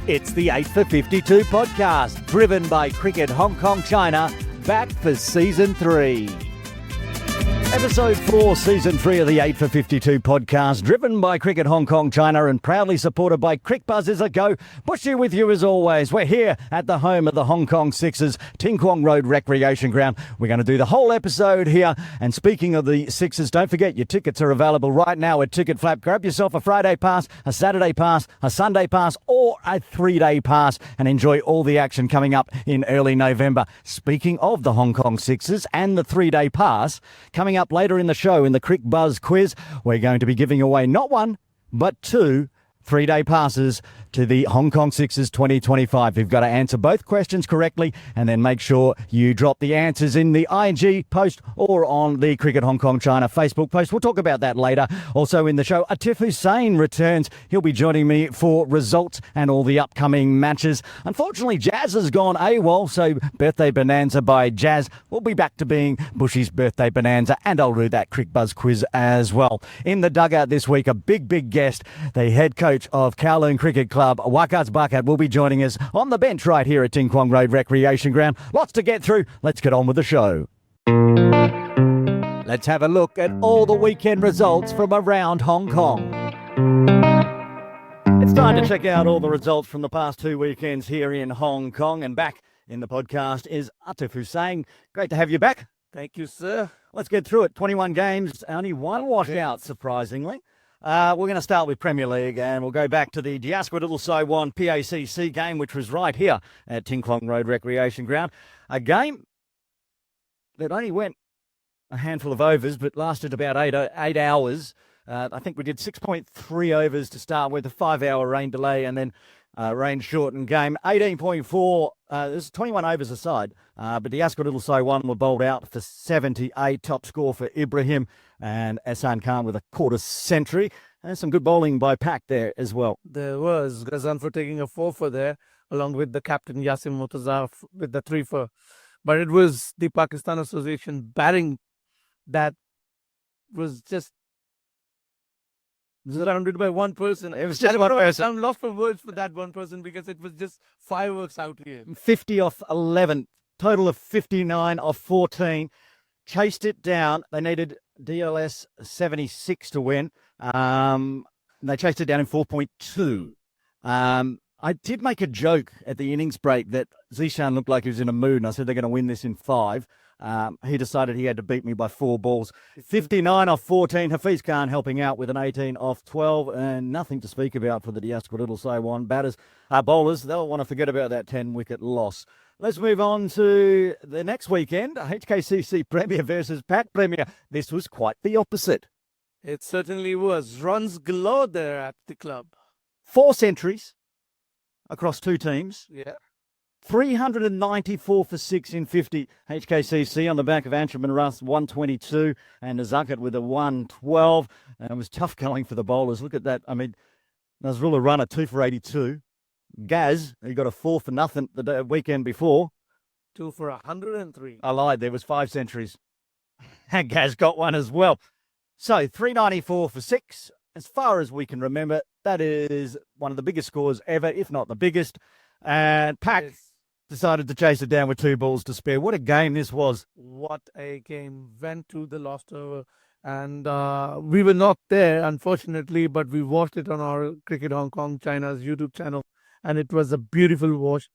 It's the 8 for 52 podcast, driven by Cricket Hong Kong China, back for Season 3. Episode 4, Season 3 of the 8 for 52 podcast, driven by Cricket Hong Kong China and proudly supported by Cricbuzz is a go. Buschy with you as always. We're here at the home of the Hong Kong Sixers, Ting Kwong Road Recreation Ground. We're going to do the whole episode here. And speaking of the Sixers, don't forget your tickets are available right now at Ticket Flap. Grab yourself a Friday pass, a Saturday pass, a Sunday pass, or a 3-day pass and enjoy all the action coming up in early November. Speaking of the Hong Kong Sixers and the 3-day pass, coming up later in the show in the Cricbuzz Quiz, we're going to be giving away not one, but 2 3-day passes to the Hong Kong Sixers 2025. You've got to answer both questions correctly and then make sure you drop the answers in the ING post or on the Cricket Hong Kong China Facebook post. We'll talk about that later. Also in the show, Atif Hussain returns. He'll be joining me for results and all the upcoming matches. Unfortunately, Jazz has gone AWOL, so Birthday Bonanza by Jazz will be back to being Buschy's Birthday Bonanza, and I'll do that Cricbuzz quiz as well. In the dugout this week, a big guest, the head coach of Kowloon Cricket Club, Waqas Barkat, will be joining us on the bench right here at Ting Kwong Road Recreation Ground. Lots to get through. Let's get on with the show. Let's have a look at all the weekend results from around Hong Kong. It's time to check out all the results from the past 2 weekends here in Hong Kong. And back in the podcast is Atif Hussain. Great to have you back. Thank you, sir. Let's get through it. 21 games, only one washout, surprisingly. We're going to start with Premier League and we'll go back to the Diaspora Little Saiwan PACC game, which was right here at Ting Kwong Road Recreation Ground. A game that only went a handful of overs but lasted about 8 hours. I think we did 6.3 overs to start with, a 5-hour rain delay and then rain shortened game. 18.4, there's 21 overs aside, but the Diaspora Little Saiwan were bowled out for 78. Top score for Ibrahim and Ehsan Khan with a quarter century. And some good bowling by Pak there as well. There was Ghazan for taking a 4-for there, along with the captain Yasim Murtaza with the 3-for. But it was the Pakistan Association batting that was just surrounded by one person. It was just one person. I'm lost for words for that one person because it was just fireworks out here. 50 off 11, total of 59 off 14. Chased it down. They needed DLS 76 to win. They chased it down in 4.2. I did make a joke at the innings break that Zishan looked like he was in a mood, and I said they're going to win this in 5. He decided he had to beat me by 4 balls. 59 off 14. Hafiz Khan helping out with an 18 off 12, and nothing to speak about for the Diaspora Little Saiwan batters. Bowlers, they'll want to forget about that 10-wicket loss. Let's move on to the next weekend, HKCC Premier versus Pat Premier. This was quite the opposite. It certainly was. Runs galore there at the club. 4 centuries across 2 teams. Yeah. 394 for 6 in 50. HKCC on the back of Anshuman Russ, 122, and Nazakat with a 112. And it was tough going for the bowlers. Look at that. I mean, Nazrullah Runner, 2 for 82. Gaz, he got a 4 for nothing the weekend before. 2 for 103. I lied, there was 5 centuries. And Gaz got one as well. So 394 for 6. As far as we can remember, that is one of the biggest scores ever, if not the biggest. And Pak decided to chase it down with 2 balls to spare. What a game this was. What a game. Went to the last over. And we were not there, unfortunately, but we watched it on our Cricket Hong Kong China's YouTube channel. And it was a beautiful watch.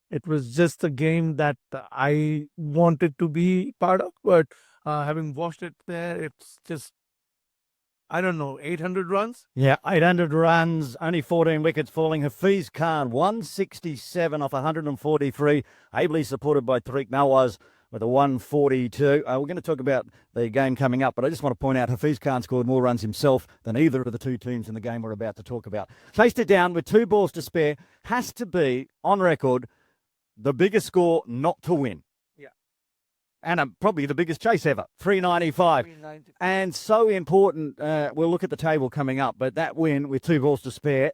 It was just a game that I wanted to be part of. But having watched it there, it's just, I don't know, 800 runs? Yeah, 800 runs, only 14 wickets falling. Hafiz Khan, 167 off 143, ably supported by Tariq Nawaz with a 142. We're going to talk about the game coming up, but I just want to point out Hafiz Khan scored more runs himself than either of the 2 teams in the game we're about to talk about. Chased it down with 2 balls to spare. Has to be, on record, the biggest score not to win. And probably the biggest chase ever, 395. And so important, we'll look at the table coming up, but that win with 2 balls to spare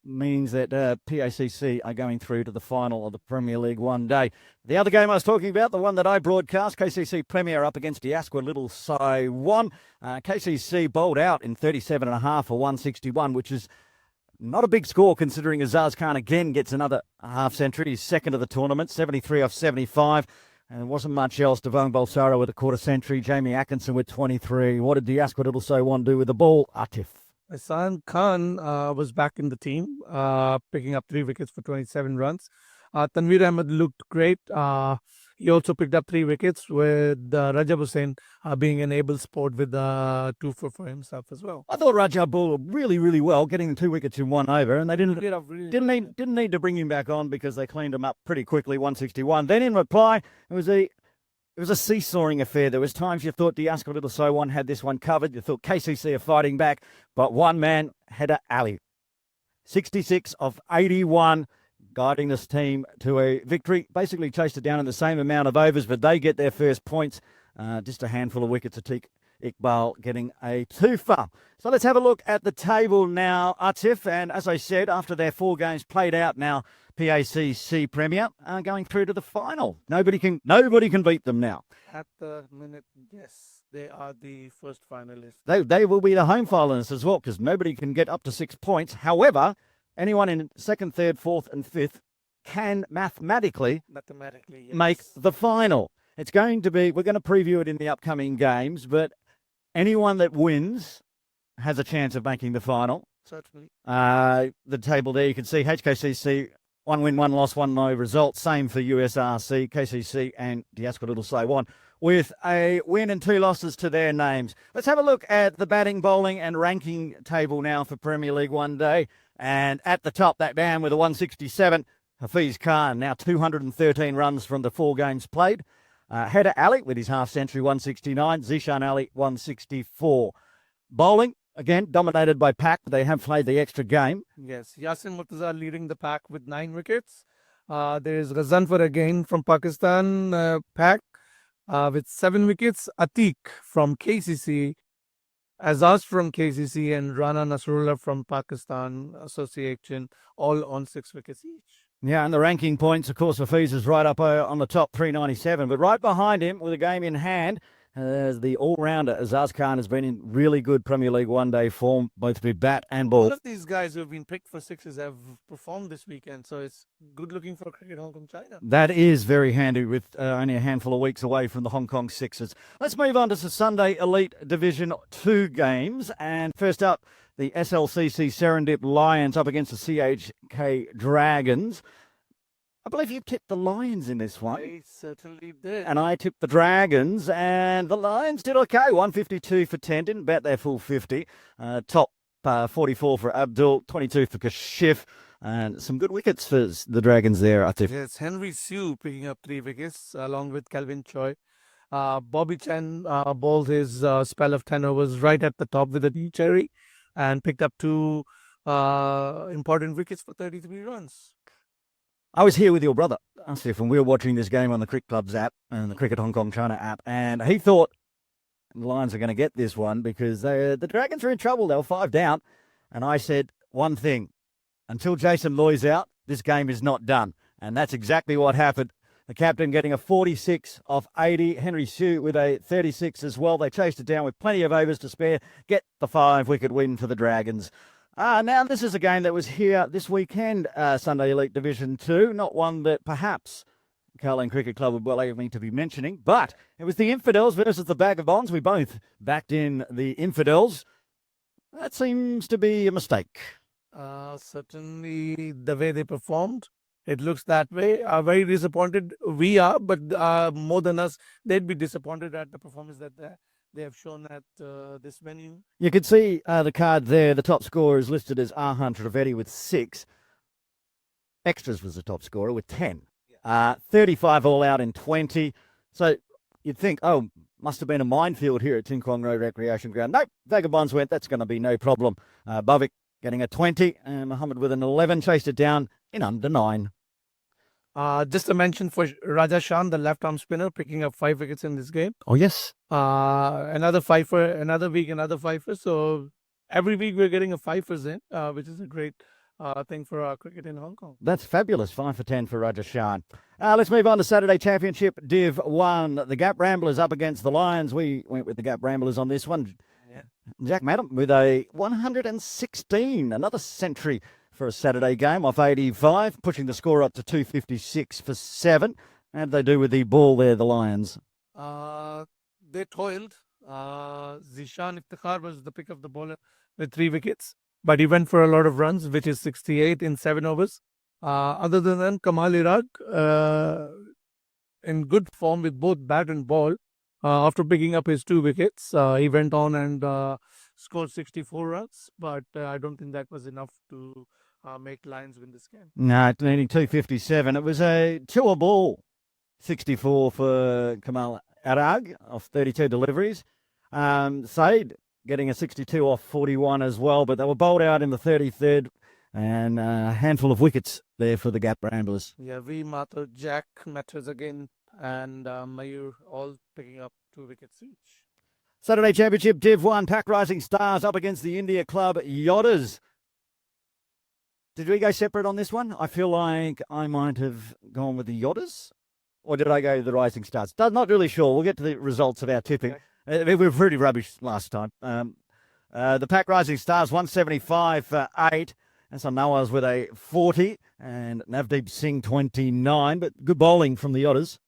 means that PACC are going through to the final of the Premier League one day. The other game I was talking about, the one that I broadcast, KCC Premier up against Diaspora Little Saiwan. KCC bowled out in 37.5 for 161, which is Not a big score considering Azaz Khan again gets another half century. He's second of the tournament, 73 off 75. And there wasn't much else. Devon Balsara with a quarter century. Jamie Atkinson with 23. What did Diasquith Little So One do with the ball? Atif. Hassan Khan was back in the team, picking up 3 wickets for 27 runs. Tanveer Ahmed looked great. He also picked up 3 wickets with Rajab Hussain being an able sport with 2 for himself as well. I thought Rajab bowled really, really well, getting the 2 wickets in 1 over, and they didn't need to bring him back on because they cleaned him up pretty quickly, 161. Then in reply, it was a seesawing affair. There was times you thought Diasquith Little So One had this one covered. You thought KCC are fighting back, but one man, Header Ali, 66 of 81. Guiding this team to a victory. Basically chased it down in the same amount of overs, but they get their first points. Just a handful of wickets. Atik Iqbal getting a twofer. So let's have a look at the table now, Atif. And as I said, after their 4 games played out now, PACC Premier are going through to the final. Nobody can beat them now. At the minute, yes, they are the first finalists. They will be the home finalists as well because nobody can get up to 6 points. However, anyone in 2nd, 3rd, 4th and 5th can mathematically yes, make the final. It's going to be, we're going to preview it in the upcoming games, but anyone that wins has a chance of making the final. Certainly. The table there, you can see HKCC, 1 win, 1 loss, 1 no result. Same for USRC, KCC and Diasquith Little So One, with a win and 2 losses to their names. Let's have a look at the batting, bowling and ranking table now for Premier League One Day. And at the top, that man with a 167, Hafiz Khan, now 213 runs from the 4 games played. Header Ali with his half century, 169. Zishan Ali, 164. Bowling, again, dominated by Pak. They have played the extra game. Yes, Yasin Murtaza leading the pack with 9 wickets. There is Ghazanfar again from Pakistan, Pak, with 7 wickets. Atik from KCC. Azaz from KCC and Rana Nasrullah from Pakistan Association, all on 6 wickets each. Yeah, and the ranking points, of course, Hafiz is right up on the top, 397. But right behind him, with a game in hand, the all-rounder Azaz Khan has been in really good Premier League One Day form, both with bat and ball. All of these guys who have been picked for 6s have performed this weekend, so it's good looking for Cricket Hong Kong China. That is very handy with only a handful of weeks away from the Hong Kong Sixers. Let's move on to the Sunday Elite Division 2 games. And first up, the SLCC Serendip Lions up against the CHK Dragons. I believe you tipped the Lions in this one. I certainly did. And I tipped the Dragons, and the Lions did okay. 152 for 10, didn't bat their full 50. Top 44 for Abdul, 22 for Kashif, and some good wickets for the Dragons there, Atif. Yes, Henry Sue picking up 3 wickets along with Kelvin Choi. Bobby Chen bowled his spell of 10 overs right at the top with a D cherry and picked up 2 important wickets for 33 runs. I was here with your brother, Asif, and we were watching this game on the Cricbuzz app and the Cricket Hong Kong China app, and he thought the Lions are going to get this one because the Dragons are in trouble. They were 5 down, and I said one thing, until Jason Loy's out, this game is not done, and that's exactly what happened. The captain getting a 46 off 80, Henry Sue with a 36 as well. They chased it down with plenty of overs to spare, get the 5-wicket win for the Dragons. Now, this is a game that was here this weekend, Sunday Elite Division 2. Not one that perhaps Kowloon Cricket Club would well like me to be mentioning, but it was the Infidels versus the Bag of Bonds. We both backed in the Infidels. That seems to be a mistake. Certainly the way they performed, it looks that way. Very disappointed we are, but more than us, they'd be disappointed at the performance that they have shown at this venue. You can see the card there. The top scorer is listed as Arhan Trivedi with 6. Extras was the top scorer with 10. 35 all out in 20. So you'd think, oh, must have been a minefield here at Tin Kwong Road Recreation Ground. Nope, Vagabonds went, that's going to be no problem. Bhavik getting a 20 and Muhammad with an 11, chased it down in under 9. Just a mention for Raja Shan, the left-arm spinner, picking up 5 wickets in this game. Oh, yes. Another fifer, another week, another fifer. So every week we're getting a fifers in, which is a great thing for our cricket in Hong Kong. That's fabulous. 5 for 10 for Raja Shan. Let's move on to Saturday Championship Div 1. The Gap Ramblers up against the Lions. We went with the Gap Ramblers on this one. Jack Madam with a 116, another century for a Saturday game off 85, pushing the score up to 256 for 7. How did they do with the ball there, the Lions? They toiled. Zishan Iftikhar was the pick of the bowler with 3 wickets, but he went for a lot of runs, which is 68 in 7 overs. Other than that, Kamal Iraq in good form with both bat and ball. After picking up his 2 wickets, he went on and scored 64 runs, but I don't think that was enough to make Lions win this game. No, needing 257. It was a 2-ball 64 for Kamal Arag off 32 deliveries. Said getting a 62 off 41 as well, but they were bowled out in the 33rd and a handful of wickets there for the Gap Ramblers. Yeah, V, Mathur, Jack, Matters again, and Mayur all picking up 2 wickets each. Saturday Championship Div 1, Pack Rising Stars up against the India Club Yodders. Did we go separate on this one? I feel like I might have gone with the Yodders. Or did I go the Rising Stars? Not really sure. We'll get to the results of our tipping. Okay. We were pretty rubbish last time. The Pack Rising Stars, 175 for 8. And so Nawaz with a 40 and Navdeep Singh 29. But good bowling from the Yodders.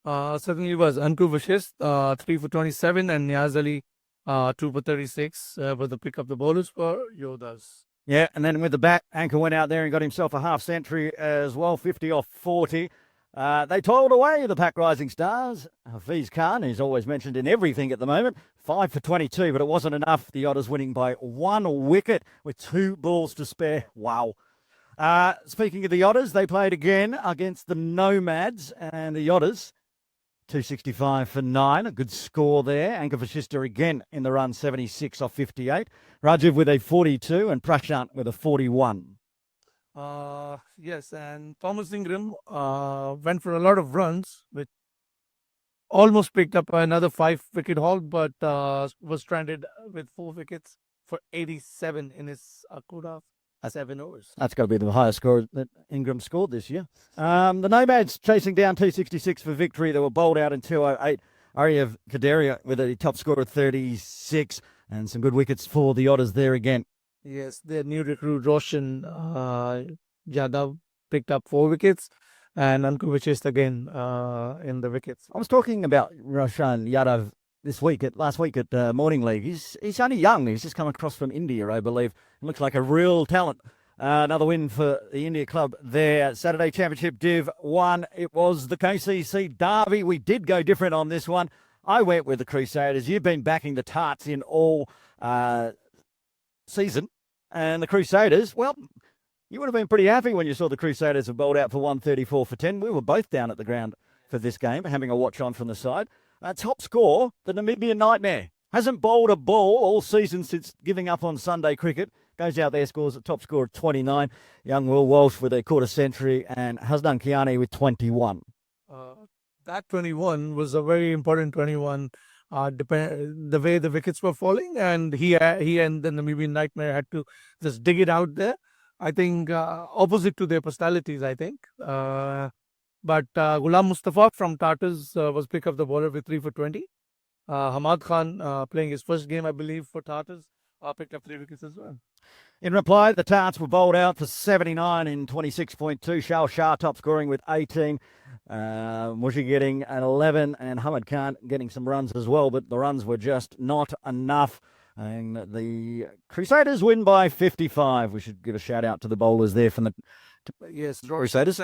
Certainly was. Anku Vashist, 3 for 27 and Niaz Ali, 2 for 36 with the pick of the bowlers for Yodders. Yeah, and then with the bat, Anchor went out there and got himself a half century as well, 50 off 40. They toiled away, the Pack Rising Stars. Hafiz Khan, who's always mentioned in everything at the moment, 5 for 22, but it wasn't enough. The Otters winning by 1 wicket with 2 balls to spare. Wow. Speaking of the Otters, they played again against the Nomads, and the Otters, 265 for 9. A good score there. Anka Vashista again in the run, 76 off 58. Rajiv with a 42 and Prashant with a 41. Yes, and Thomas Ingram went for a lot of runs, which almost picked up another 5-wicket haul, but was stranded with 4 wickets for 87 in his quota of 7 overs. That's got to be the highest score that Ingram scored this year. The Nomads chasing down 266 for victory. They were bowled out in 208. Aryev Kaderia with a top score of 36 and some good wickets for the Otters there again. Yes, their new recruit Roshan Yadav picked up 4 wickets and Anku Vashist again in the wickets. I was talking about Roshan Yadav last week at Morning League. He's only young. He's just come across from India, I believe. Looks like a real talent. Another win for the India Club there. Saturday Championship Div 1. It was the KCC Derby. We did go different on this one. I went with the Crusaders. You've been backing the Tarts in all season. And the Crusaders, well, you would have been pretty happy when you saw the Crusaders have bowled out for 134 for 10. We were both down at the ground for this game, having a watch on from the side. Top score, the Namibian Nightmare. Hasn't bowled a ball all season since giving up on Sunday cricket. Goes out there, scores a top score of 29. Young Will Walsh with a quarter century and Hasnan Kiani with 21. That 21 was a very important 21. The way the wickets were falling, and he and the Namibian Nightmare had to just dig it out there. I think opposite to their personalities, I think. But Ghulam Mustafa from Tartars was pick of the bowler with 3 for 20. Hamad Khan playing his first game, I believe, for Tartars, picked up 3 wickets as well. In reply, the Tarts were bowled out for 79 in 26.2. Shah top scoring with 18. Buschy getting an 11 and Hamad Khan getting some runs as well, but the runs were just not enough. And the Crusaders win by 55. We should give a shout out to the bowlers there from the Crusaders.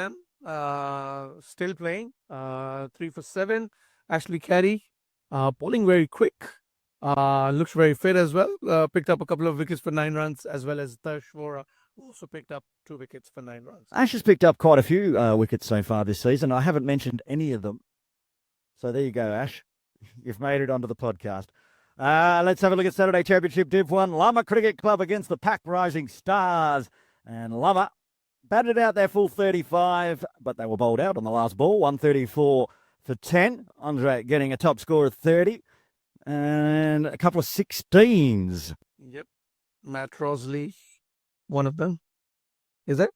Still playing, 3 for 7. Ashley Carey, bowling very quick. Looks very fit as well. Picked up a couple of wickets for 9 runs, as well as Darsh Vora, who also picked up 2 wickets for 9 runs. Ash has picked up quite a few wickets so far this season. I haven't mentioned any of them. So there you go, Ash. You've made it onto the podcast. Let's have a look at Saturday Championship Div 1. Lama Cricket Club against the Pack Rising Stars. And Lama batted out their full 35, but they were bowled out on the last ball, 134 for 10. Andre getting a top score of 30 and a couple of 16s. Yep. Matt Rosley, one of them. Is it?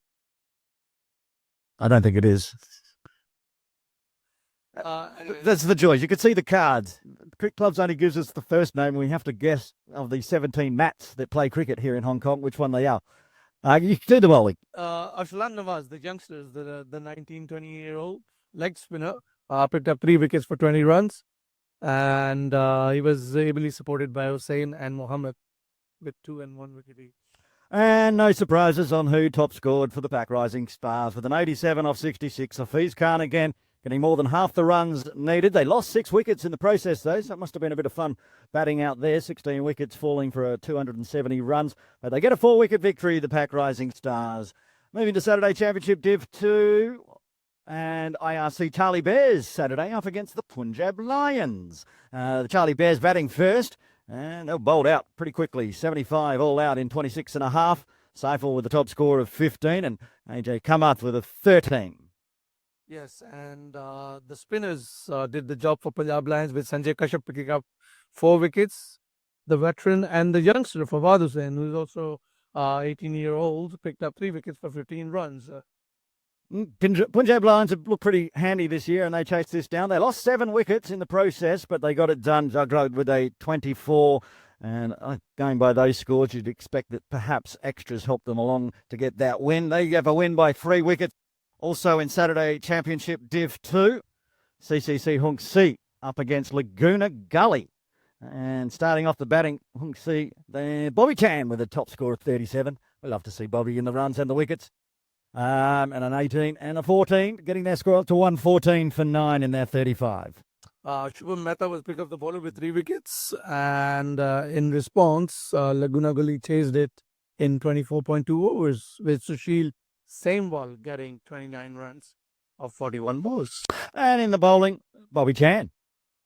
I don't think it is. Anyway. That's the joys. You could see the cards. Cricket Clubs only gives us the first name. We have to guess of the 17 mats that play cricket here in Hong Kong which one they are. You can do the bowling. Arslan Nawaz, the youngsters, the 19, 20-year-old leg spinner, picked up 3 wickets for 20 runs. And he was ably supported by Hussain and Mohammed with 2 and 1 wicket each. And no surprises on who top scored for the Pack Rising Stars with an 87 off 66. Hafiz Khan again getting more than half the runs needed. They lost 6 wickets in the process though, so it must have been a bit of fun batting out there. 16 wickets falling for 270 runs. But they get a 4-wicket victory, the Pack Rising Stars. Moving to Saturday Championship Div 2 and IRC Charlie Bears Saturday up against the Punjab Lions. The Charlie Bears batting first. And they'll bowled out pretty quickly. 75 all out in 26 and a half. Saiful with the top score of 15 and AJ Kamath with a 13. Yes, and the spinners did the job for Punjab Lions with Sanjay Kashyap picking up 4 wickets. The veteran and the youngster Fawad Hussain, who is also 18-year-old, picked up 3 wickets for 15 runs. Punjab Lions have looked pretty handy this year and they chased this down. They lost 7 wickets in the process, but they got it done. Dugout with a 24. And going by those scores, you'd expect that perhaps extras helped them along to get that win. They have a win by 3 wickets. Also in Saturday Championship Div 2, CCC Hung Si up against Laguna Gully. And starting off the batting, Hung Si, Bobby Chan with a top score of 37. We love to see Bobby in the runs and the wickets. And an 18 and a 14, getting their score up to 114 for 9 in their 35. Shubham Mehta was picked up the bowler with 3 wickets. And in response, Laguna Gully chased it in 24.2 overs with Sushil Samewal getting 29 runs of 41 balls. And in the bowling, Bobby Chan.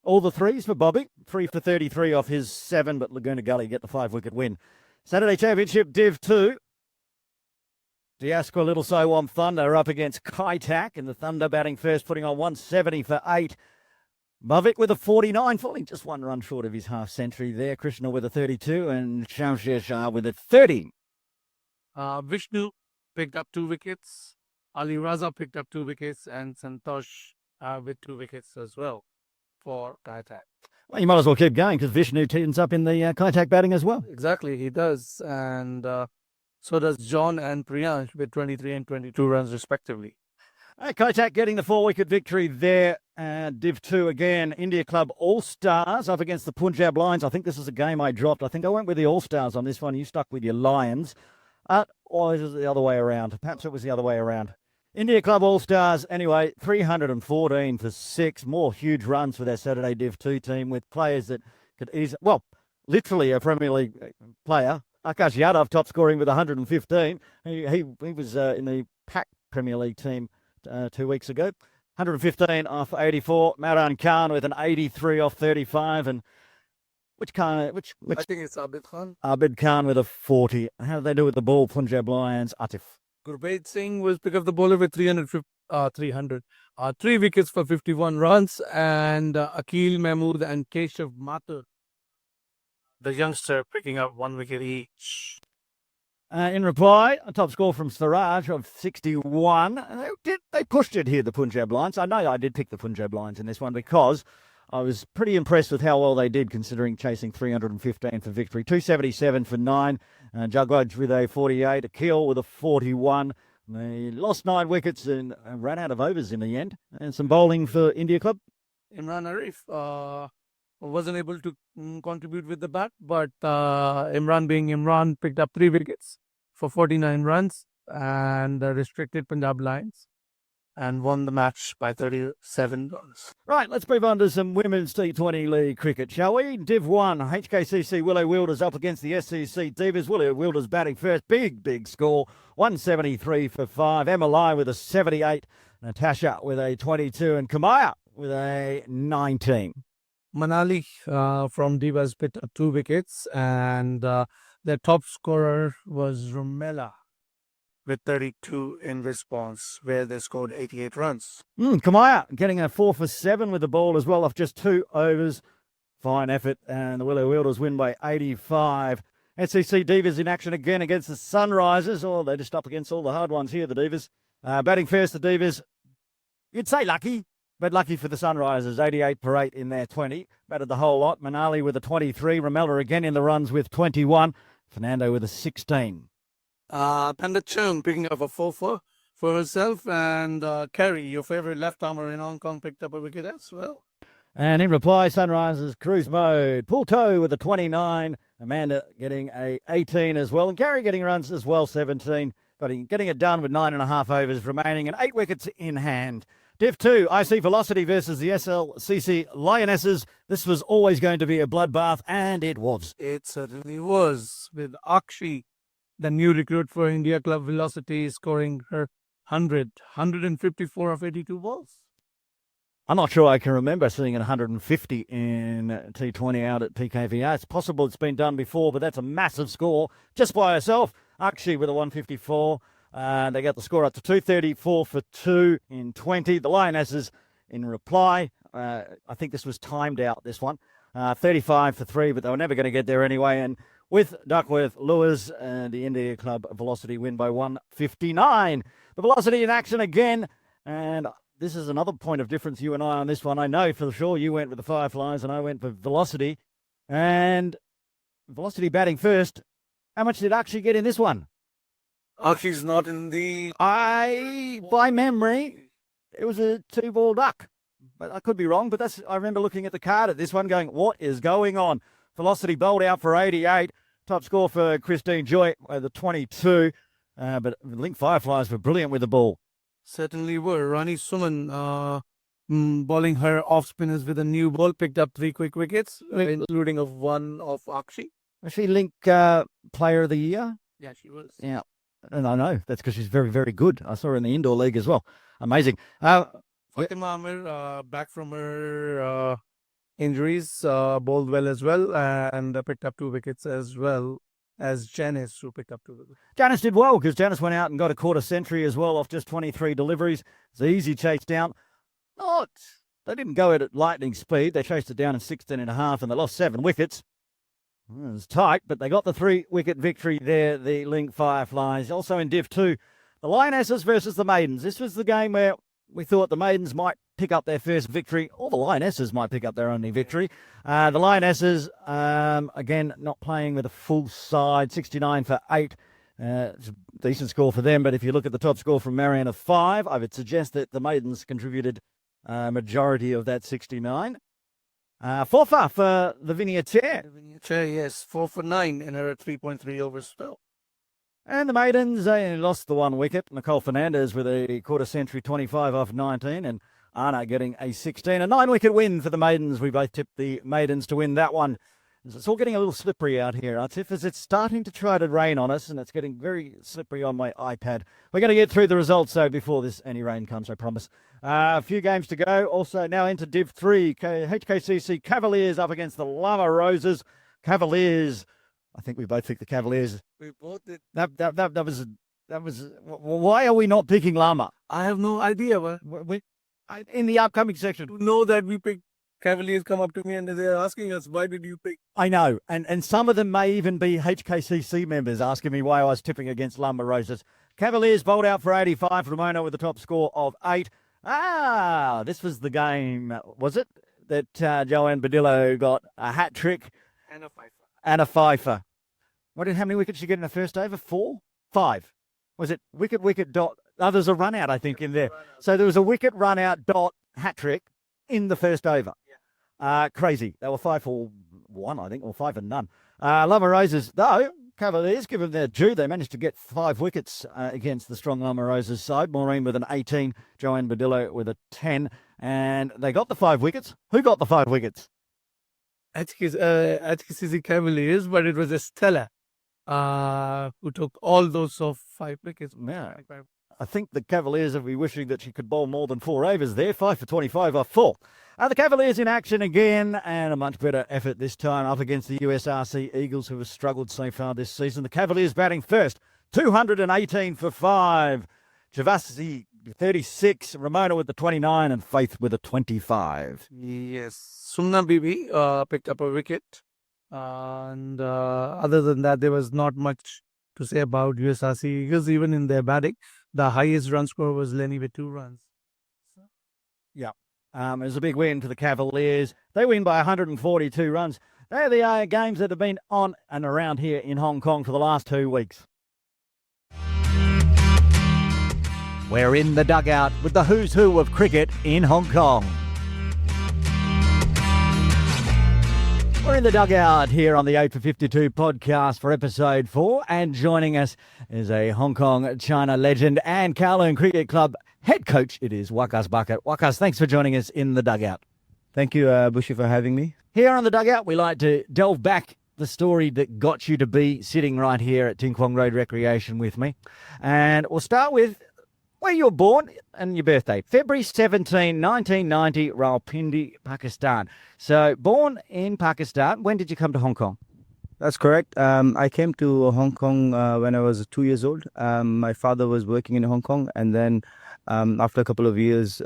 All the 3s for Bobby. 3 for 33 off his 7, but Laguna Gully get the 5-wicket win. Saturday Championship Div 2. Diasqua Little Sowam Thunder up against Kaitak, and the Thunder batting first, putting on 170 for 8. Bhavik with a 49, falling just 1 run short of his half-century there. Krishna with a 32 and Shamsher Shah with a 30. Vishnu picked up 2 wickets. Ali Raza picked up 2 wickets and Santosh with 2 wickets as well for Kaitak. Well, you might as well keep going because Vishnu turns up in the Kaitak batting as well. Exactly, he does. And so does John and Priyansh with 23 and 22 runs respectively. Kaitak getting the 4-wicket victory there. Div 2 again. India Club All-Stars up against the Punjab Lions. I think this is a game I dropped. I think I went with the All-Stars on this one. You stuck with your Lions. Or is it the other way around? Perhaps it was the other way around. India Club All-Stars, anyway, 314 for 6. More huge runs for their Saturday Div 2 team with players that could easily, well, literally a Premier League player. Akash Yadav top scoring with 115. He was in the Pack Premier League team 2 weeks ago. 115 off 84. Maran Khan with an 83 off 35. And which I think it's Abid Khan. Abid Khan with a 40. How did they do with the ball, Punjab Lions? Atif. Gurbait Singh was picked up the bowler with 300. 3 wickets for 51 runs. And Akil Mahmood and Keshav Mathur, the youngster, picking up 1 wicket each. In reply, a top score from Siraj of 61. They pushed it here, the Punjab Lions. I know I did pick the Punjab Lions in this one because I was pretty impressed with how well they did considering chasing 315 for victory. 277 for 9. Jugwaj with a 48. Akil with a 41. They lost 9 wickets and ran out of overs in the end. And some bowling for India Club. Imran Arif wasn't able to contribute with the bat, but Imran being Imran picked up 3 wickets for 49 runs and restricted Punjab Lions and won the match by 37 runs. Right, let's move on to some Women's T20 League cricket, shall we? Div 1, HKCC Willow Wilders up against the SCC Divas. Willow Wilders batting first. Big score. 173 for 5. Emma Lai with a 78. Natasha with a 22. And Kamaya with a 19. Manali from Divas picked up 2 wickets, and their top scorer was Romela with 32 in response, where they scored 88 runs. Kamaya getting a 4 for 7 with the ball as well off just 2 overs. Fine effort, and the Willow Wilders win by 85. SCC Divas in action again against the Sunrisers. Oh, they're just up against all the hard ones here, the Divas. Batting first, the Divas. You'd say lucky. But lucky for the Sunrisers, 88 for 8 in their 20. Batted the whole lot. Manali with a 23. Ramella again in the runs with 21. Fernando with a 16. Panda Chung picking up a 4 for herself. And Kerry, your favorite left-armer in Hong Kong, picked up a wicket as well. And in reply, Sunrisers cruise mode. Paul Toe with a 29. Amanda getting a 18 as well. And Gary getting runs as well, 17. But getting it done with 9.5 overs remaining and 8 wickets in hand. Div 2, IC Velocity versus the SLCC Lionesses. This was always going to be a bloodbath, and it was. It certainly was, with Akshi, the new recruit for India Club Velocity, scoring her 154 of 82 balls. I'm not sure I can remember seeing 150 in T20 out at PKVR. It's possible it's been done before, but that's a massive score just by herself. Akshi with a 154. They got the score up to 234 for 2 in 20. The Lionesses in reply, I think this was timed out, this one, 35 for 3, but they were never going to get there anyway. And with Duckworth Lewis, the India Club Velocity win by 159. The Velocity in action again, and this is another point of difference, you and I, on this one. I know for sure you went with the Fireflies and I went for Velocity. And Velocity batting first. How much did Akshi get in this one? Akshi's not in the... By memory, it was a 2-ball duck. But I could be wrong, but I remember looking at the card at this one going, what is going on? Velocity bowled out for 88. Top score for Christine Joy with the 22. But Link Fireflies were brilliant with the ball. Certainly were. Rani Suman bowling her off spinners with a new ball, picked up 3 quick wickets, including one of Akshi. Was she Link Player of the Year? Yeah, she was. Yeah. And I know that's because she's very, very good. I saw her in the indoor league as well. Amazing. Fatima Amir, back from her injuries, bowled well as well, and picked up 2 wickets as well as Janice, who picked up 2 wickets. Janice did well because Janice went out and got a quarter century as well off just 23 deliveries. It's an easy chase down. They didn't go at lightning speed. They chased it down in 16.5 and they lost 7 wickets. It was tight, but they got the 3-wicket victory there, the Link Fireflies. Also in Div 2, the Lionesses versus the Maidens. This was the game where we thought the Maidens might pick up their first victory, or the Lionesses might pick up their only victory. The Lionesses, again, not playing with a full side, 69 for 8. It's a decent score for them, but if you look at the top score from Marianne of 5, I would suggest that the Maidens contributed a majority of that 69. 4 for the Vinia Chair. Yes, 4 for 9 in her 3.3 over spell. And the Maidens, they lost the 1 wicket. Nicole Fernandez with a quarter century, 25 off 19, and Anna getting a 16. A 9-wicket win for the Maidens. We both tipped the Maidens to win that one. It's all getting a little slippery out here, Atif, as it's starting to try to rain on us, and it's getting very slippery on my iPad. We're going to get through the results, though, before any rain comes, I promise. A few games to go. Also, now into Div 3. HKCC Cavaliers up against the Lama Roses. Cavaliers, I think we both picked the Cavaliers. We both did. That was. Why are we not picking Lama? I have no idea. In the upcoming section. To know that we picked Cavaliers, come up to me and they're asking us, why did you pick? I know. And some of them may even be HKCC members asking me why I was tipping against Lama Roses. Cavaliers bowled out for 85. Ramona with a top score of 8. This was the game, was it? That Joanne Badillo got a hat trick. And a fifer. How many wickets did she get in the first over? 4? 5. Was it wicket, dot? There's a run out, I think, in there. So there was a wicket, run out, dot, hat trick in the first over. Yeah. Crazy. They were 5 for 1, I think, or 5 for none. Lama Roses, though, Cavaliers, given their due, they managed to get 5 wickets against the strong Lama Roses side. Maureen with an 18, Joanne Badillo with a 10, and they got the 5 wickets. Who got the 5 wickets? I think it's Cavaliers, but it was Estella who took all those 5 wickets. Yeah. I think the Cavaliers will be wishing that she could bowl more than 4 overs there. 5 for 25 off 4. The Cavaliers in action again, and a much better effort this time up against the USRC Eagles, who have struggled so far this season. The Cavaliers batting first, 218 for 5. Javasi 36, Ramona with the 29, and Faith with a 25. Yes, Sumna Bibi picked up a wicket, and other than that, there was not much to say about USRC Eagles, even in their batting. The highest run score was Lenny with 2 runs. Yeah. It was a big win for the Cavaliers. They win by 142 runs. They're the games that have been on and around here in Hong Kong for the last 2 weeks. We're in the dugout with the who's who of cricket in Hong Kong. We're in the dugout here on the 8 for 52 podcast for episode 4, and joining us is a Hong Kong China legend and Kowloon Cricket Club head coach. It is Waqas Barkat. Waqas, thanks for joining us in the dugout. Thank you, Buschy, for having me. Here on the dugout, we like to delve back the story that got you to be sitting right here at Ting Kwong Road Recreation with me. And we'll start with where you were born and your birthday. February 17, 1990, Rawalpindi, Pakistan. So born in Pakistan. When did you come to Hong Kong? That's correct. I came to Hong Kong when I was 2 years old. My father was working in Hong Kong, and then after a couple of years,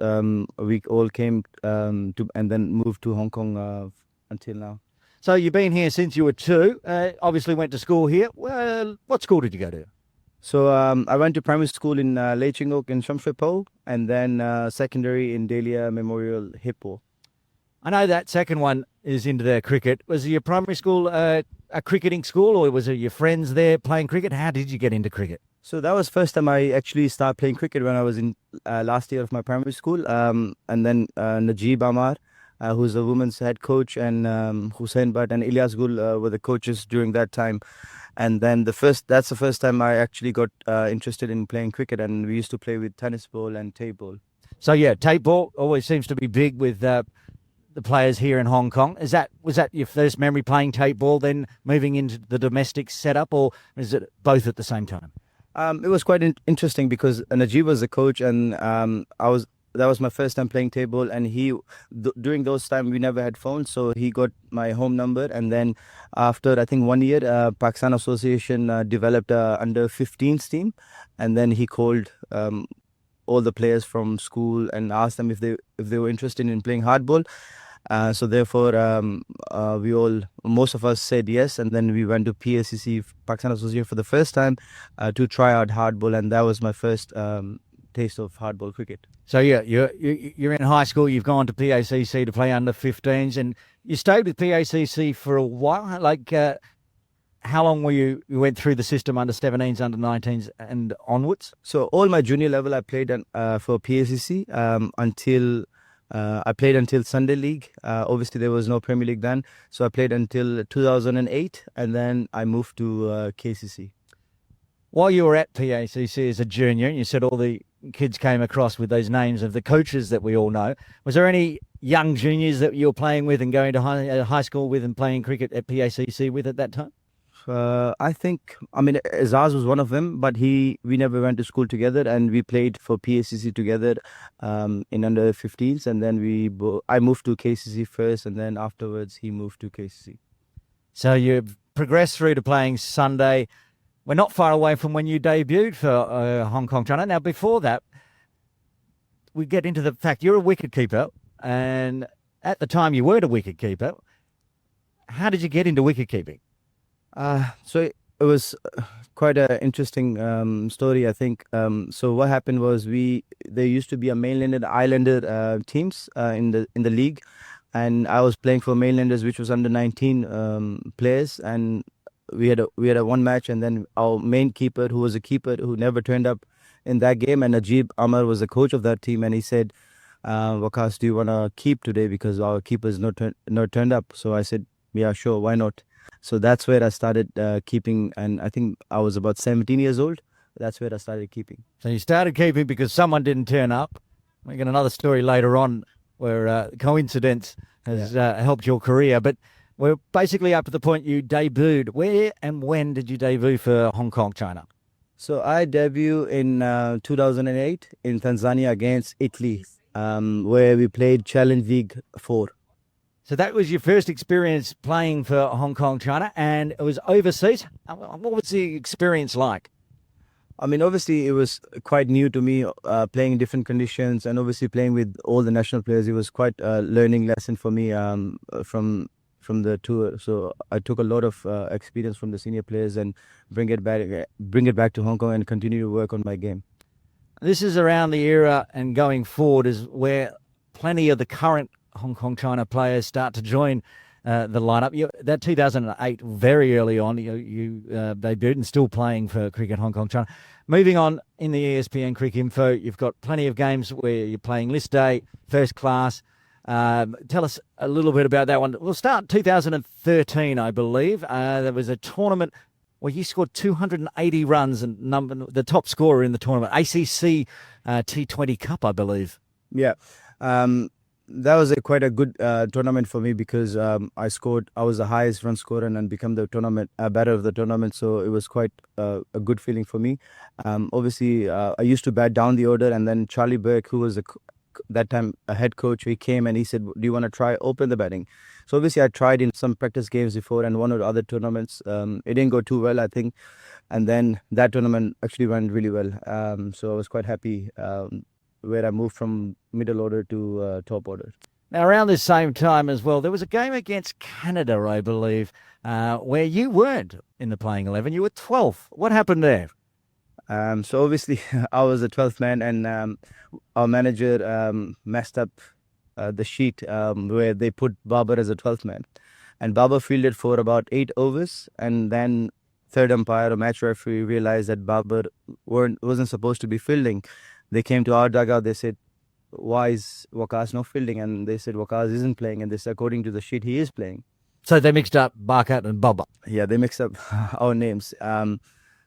we all came and then moved to Hong Kong until now. So you've been here since you were 2. Obviously went to school here. Well, what school did you go to? So I went to primary school in Lei Ching Ok in Shamshui Po, and then secondary in Dahlia Memorial Hippo. I know that second one is into their cricket. Was your primary school a cricketing school, or was it your friends there playing cricket? How did you get into cricket? So that was first time I actually started playing cricket when I was in last year of my primary school. And then Najib Amar, who's the women's head coach, and Hussein Bhatt and Ilyas Gul were the coaches during that time. And then that's the first time I actually got interested in playing cricket, and we used to play with tennis ball and tape ball. So yeah, tape ball always seems to be big with the players here in Hong Kong. Was that your first memory playing tape ball, then moving into the domestic setup, or is it both at the same time? It was quite interesting because Najib was the coach, and that was my first time playing table, and during those times we never had phones, so he got my home number, and then after I think 1 year, Pakistan Association developed a under 15s team, and then he called all the players from school and asked them if they were interested in playing hardball. So therefore, most of us said yes, and then we went to PACC, Pakistan Association, for the first time to try out hardball, and that was my first taste of hardball cricket. So yeah, you're in high school. You've gone to PACC to play under 15s, and you stayed with PACC for a while. Like, how long were you went through the system, under 17s, under 19s, and onwards? So all my junior level, I played for PACC until. I played until Sunday League. Obviously, there was no Premier League then. So I played until 2008, and then I moved to KCC. While you were at PACC as a junior, and you said all the kids came across with those names of the coaches that we all know, was there any young juniors that you were playing with and going to high school with and playing cricket at PACC with at that time? Azaz was one of them, but we never went to school together, and we played for PACC together in under 15s, and then I moved to KCC first, and then afterwards he moved to KCC. So you progressed through to playing Sunday. We're not far away from when you debuted for Hong Kong China. Now, before that, we get into the fact you're a wicketkeeper, and at the time you weren't a wicketkeeper. How did you get into wicketkeeping? So it was quite an interesting story, I think. So what happened was there used to be a mainland and islander teams in the league, and I was playing for mainlanders, which was under 19 players, and we had a one match, and then our main keeper, who was a keeper who never turned up in that game, and Najib Amar was the coach of that team, and he said, "Waqas, do you want to keep today because our keeper's not turned up?" So I said, "Yeah, sure, why not?" So that's where I started keeping, and I think I was about 17 years old. That's where I started keeping. So you started keeping because someone didn't turn up. We get another story later on where coincidence has helped your career, but we're basically up to the point you debuted. Where and when did you debut for Hong Kong, China? So I debuted in 2008 in Tanzania against Italy, where we played Challenge League 4. So that was your first experience playing for Hong Kong, China, and it was overseas. What was the experience like? I mean, obviously, it was quite new to me, playing in different conditions, and obviously playing with all the national players. It was quite a learning lesson for me from the tour. So I took a lot of experience from the senior players and bring it back to Hong Kong and continue to work on my game. This is around the era and going forward is where plenty of the current Hong Kong China players start to join the lineup. That 2008, very early on, you debuted and still playing for Cricket Hong Kong China. Moving on in the ESPN Cricket Info, you've got plenty of games where you're playing list day, first class. Tell us a little bit about that one. We'll start 2013, I believe. There was a tournament where you scored 280 runs and the top scorer in the tournament, ACC T20 Cup, I believe. Yeah. That was quite a good tournament for me because I was the highest run scorer and become the tournament batter of the tournament. So it was quite a good feeling for me. Obviously, I used to bat down the order, and then Charlie Burke, who was that time a head coach, he came and he said, "Do you want to try open the batting?" So obviously, I tried in some practice games before and one or other tournaments. It didn't go too well, I think, and then that tournament actually went really well. So I was quite happy. Where I moved from middle order to top order. Now, around this same time as well, there was a game against Canada, I believe, where you weren't in the playing 11. You were 12th. What happened there? So obviously, I was the 12th man, and our manager messed up the sheet where they put Babar as a 12th man. And Babar fielded for about 8 overs, and then third umpire or match referee realized that Babar wasn't supposed to be fielding. They came to our dugout. They said, "Why is Waqas not fielding?" And they said, "Waqas isn't playing." And they said, according to the sheet, he is playing. So they mixed up Barkat and Baba. Yeah, they mixed up our names.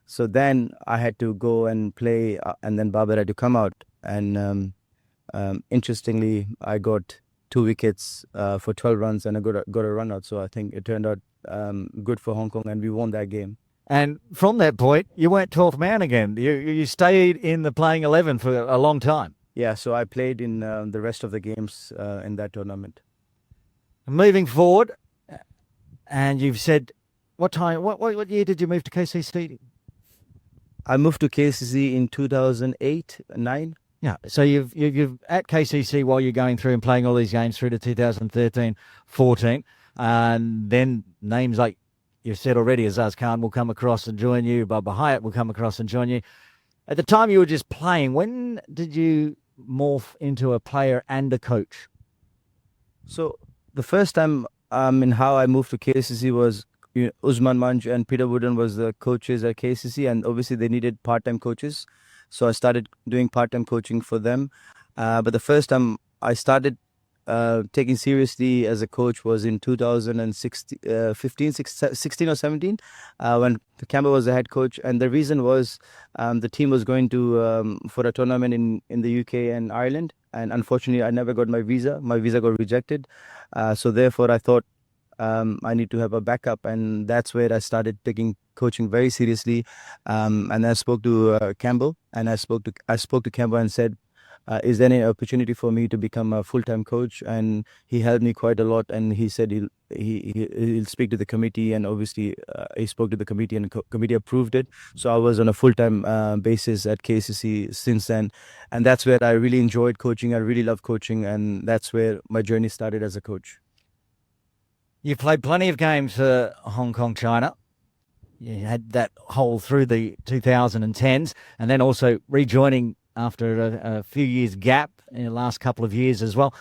So then I had to go and play, and then Babar had to come out. And interestingly, I got 2 wickets for 12 runs and I got a run out. So I think it turned out good for Hong Kong, and we won that game. And from that point, you weren't 12th man again. You stayed in the playing 11 for a long time. Yeah, so I played in the rest of the games in that tournament. Moving forward, and you've said, what year did you move to KCC? I moved to KCC in 2008-9. Yeah, so you've at KCC while you're going through and playing all these games through to 2013-14, and then names like you've said already, Azaz Khan will come across and join you. Baba Hyatt will come across and join you. At the time you were just playing, when did you morph into a player and a coach? So the first time in how I moved to KCC was Usman Manj and Peter Wooden was the coaches at KCC, and obviously they needed part-time coaches. So I started doing part-time coaching for them. But the first time I started taking seriously as a coach was in 2016 or 17 when Campbell was the head coach, and the reason was the team was going to for a tournament in the UK and Ireland, and unfortunately I never got my visa got rejected, so therefore I thought I need to have a backup, and that's where I started taking coaching very seriously, and I spoke to Campbell, and I spoke to Campbell and said, is there any opportunity for me to become a full-time coach? And he helped me quite a lot, and he said he'll speak to the committee, and obviously he spoke to the committee, and the committee approved it. So I was on a full-time basis at KCC since then, and that's where I really enjoyed coaching. I really love coaching, and that's where my journey started as a coach. You played plenty of games for Hong Kong China. You had that whole through the 2010s, and then also rejoining after a few years gap in the last couple of years as well.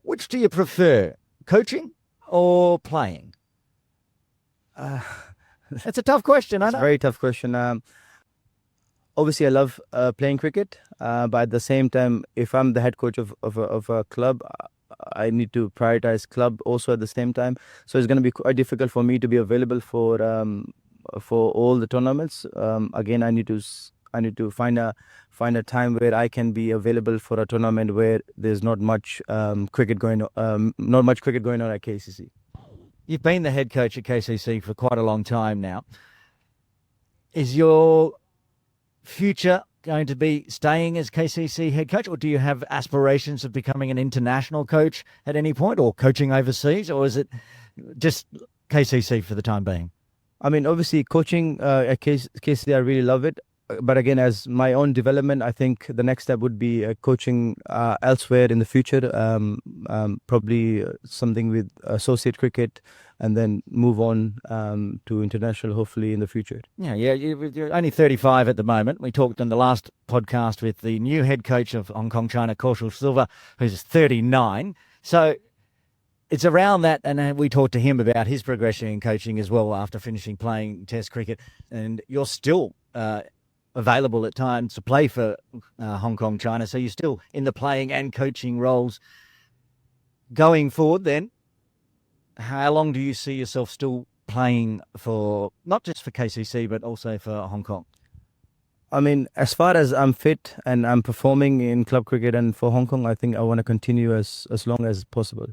Which do you prefer, coaching or playing? That's a tough question, I know. It's a very tough question. Obviously, I love playing cricket, but at the same time, if I'm the head coach of a club, I need to prioritize club also at the same time. So it's going to be quite difficult for me to be available for all the tournaments. Again, I need to find a time where I can be available for a tournament where there's not much cricket going on at KCC. You've been the head coach at KCC for quite a long time now. Is your future going to be staying as KCC head coach, or do you have aspirations of becoming an international coach at any point, or coaching overseas, or is it just KCC for the time being? I mean, obviously, coaching at KCC, I really love it. but again, as my own development, I think the next step would be coaching elsewhere in the future. Probably something with associate cricket, and then move on to international, hopefully in the future. Yeah, you're only 35 at the moment. We talked in the last podcast with the new head coach of Hong Kong China, Kaushal Silva, who's 39. So it's around that, and we talked to him about his progression in coaching as well after finishing playing Test cricket. And you're still available at times to play for Hong Kong China, so you're still in the playing and coaching roles. Going forward then, how long do you see yourself still playing for, not just for KCC, but also for Hong Kong? I mean, as far as I'm fit and I'm performing in club cricket and for Hong Kong, I think I want to continue as long as possible.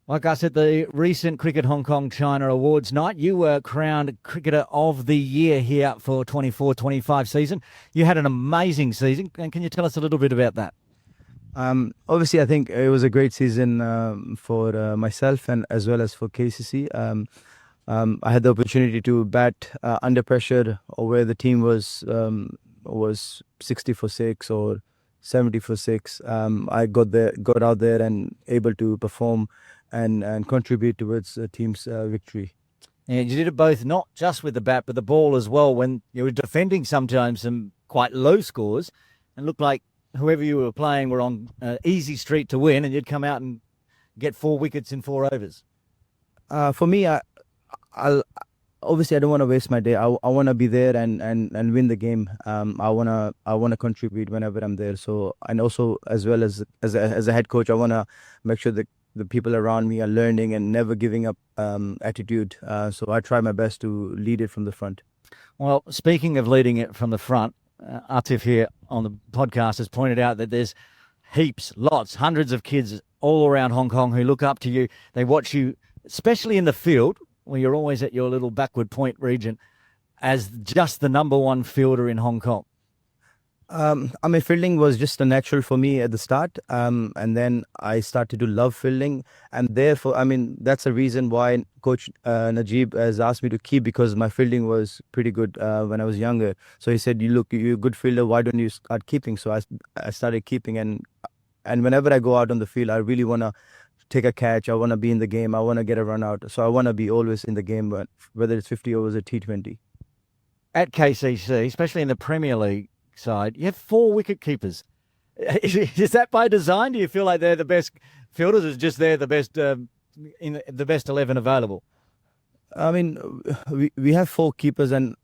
Like I said, the recent Cricket Hong Kong China Awards night, you were crowned Cricketer of the Year here for 24-25 season. You had an amazing season, and can you tell us a little bit about that? Obviously, I think it was a great season for myself and as well as for KCC. I had the opportunity to bat under pressure, or where the team was 60 for 6 or 70 for 6. I got out there and able to perform and contribute towards the team's victory. And you did it both, not just with the bat, but the ball as well, when you were defending sometimes some quite low scores, and looked like whoever you were playing were on easy street to win, and you'd come out and get 4 wickets in 4 overs. For me, obviously I don't want to waste my day. I want to be there and win the game. I wanna contribute whenever I'm there. So, and also as well as a head coach, I want to make sure that the people around me are learning and never giving up attitude. So I try my best to lead it from the front. Well, speaking of leading it from the front, Atif here on the podcast has pointed out that there's hundreds of kids all around Hong Kong who look up to you. They watch you, especially in the field, where you're always at your little backward point region, as just the number one fielder in Hong Kong. I mean, fielding was just a natural for me at the start, and then I started to love fielding, and therefore, I mean, that's a reason why Coach Najib has asked me to keep, because my fielding was pretty good when I was younger. So he said, you're a good fielder, why don't you start keeping? So I started keeping, and whenever I go out on the field, I really want to take a catch, I want to be in the game, I want to get a run out. So I want to be always in the game, whether it's 50 overs or T20. At KCC, especially in the Premier League side, you have 4 wicket keepers. Is that by design? Do you feel like they're the best fielders, or just they're the best in the best 11 available? I mean, we have 4 keepers, and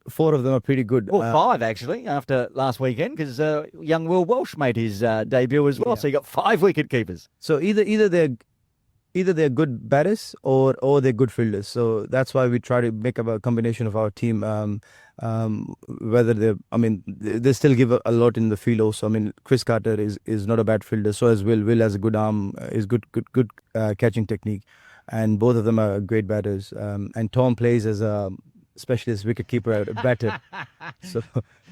4 of them are pretty good. Well, 5 actually after last weekend, because young Will Walsh made his debut as well. Yeah. So you got 5 wicket keepers. So either they're good batters or they're good fielders. So that's why we try to make up a combination of our team. Whether they still give a lot in the field also. I mean, Chris Carter is not a bad fielder. So as Will. Will has a good arm, is good catching technique, and both of them are great batters. And Tom plays as a specialist wicket keeper batter. So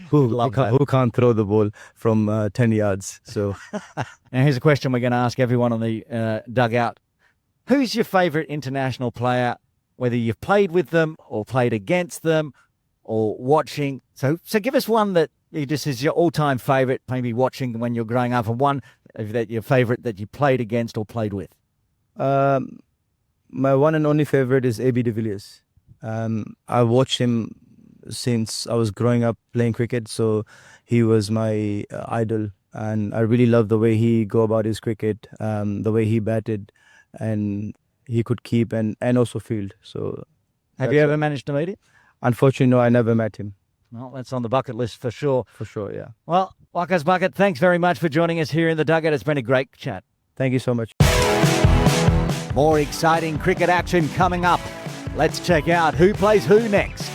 who can't throw the ball from 10 yards? So now here's a question we're going to ask everyone on the dugout. Who's your favourite international player, whether you've played with them or played against them or watching? So give us one that you just is your all-time favourite, maybe watching when you're growing up, and one that your favourite that you played against or played with. My one and only favourite is A.B. de Villiers. I watched him since I was growing up playing cricket, so he was my idol, and I really loved the way he go about his cricket, the way he batted, and he could keep and also field. So, have you ever managed to meet him? Unfortunately, no, I never met him. Well, that's on the bucket list for sure. For sure, yeah. Well, Waqas Barkat, thanks very much for joining us here in the dugout. It's been a great chat. Thank you so much. More exciting cricket action coming up. Let's check out who plays who next.